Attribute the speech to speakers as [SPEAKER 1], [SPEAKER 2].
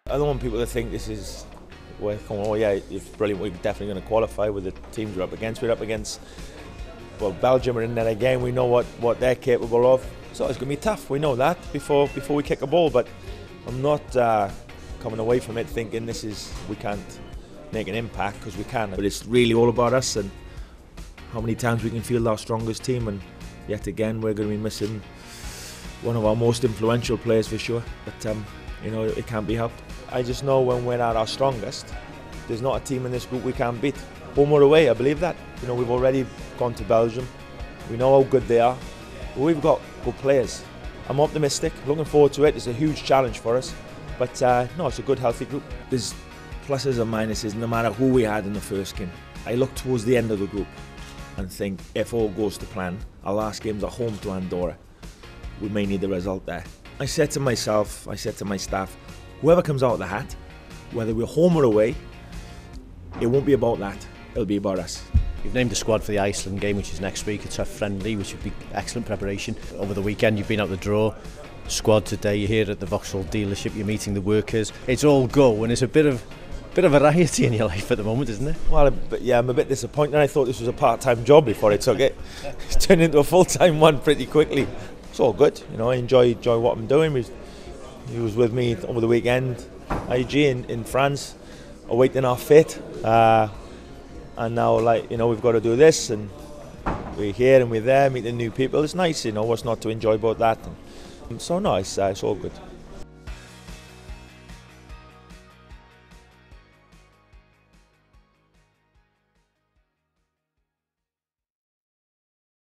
[SPEAKER 1] I don't want people to think this is, oh yeah, it's brilliant, we're definitely going to qualify with the teams we're up against. We're up against, well, Belgium are in there again, we know what they're capable of. So it's going to be tough, we know that before we kick a ball, but I'm not coming away from it thinking we can't make an impact, because we can. But it's really all about us and how many times we can field our strongest team, and yet again we're going to be missing one of our most influential players for sure. But you know, it can't be helped. I just know when we're at our strongest, there's not a team in this group we can't beat. Home or away, I believe that. You know, we've already gone to Belgium. We know how good they are. But we've got good players. I'm optimistic, looking forward to it. It's a huge challenge for us. But no, it's a good, healthy group. There's pluses and minuses no matter who we had in the first game. I look towards the end of the group and think if all goes to plan, our last game's at home to Andorra. We may need the result there. I said to myself, I said to my staff, whoever comes out of the hat, whether we're home or away, it won't be about that, it'll be about us.
[SPEAKER 2] You've named the squad for the Iceland game, which is next week. It's a friendly, which would be excellent preparation. Over the weekend you've been out the draw, squad today, you're here at the Vauxhall dealership, you're meeting the workers. It's all go, and it's a bit of variety in your life at the moment, isn't it?
[SPEAKER 1] Well, yeah, I'm a bit disappointed. I thought this was a part-time job before I took it. It's turned into a full-time one pretty quickly. It's all good, you know, I enjoy what I'm doing. He was with me over the weekend, IG in France, awaiting our fate. And now, like, you know, we've got to do this, and we're here and we're there, meeting new people. It's nice, you know, what's not to enjoy about that. And so no, it's all good.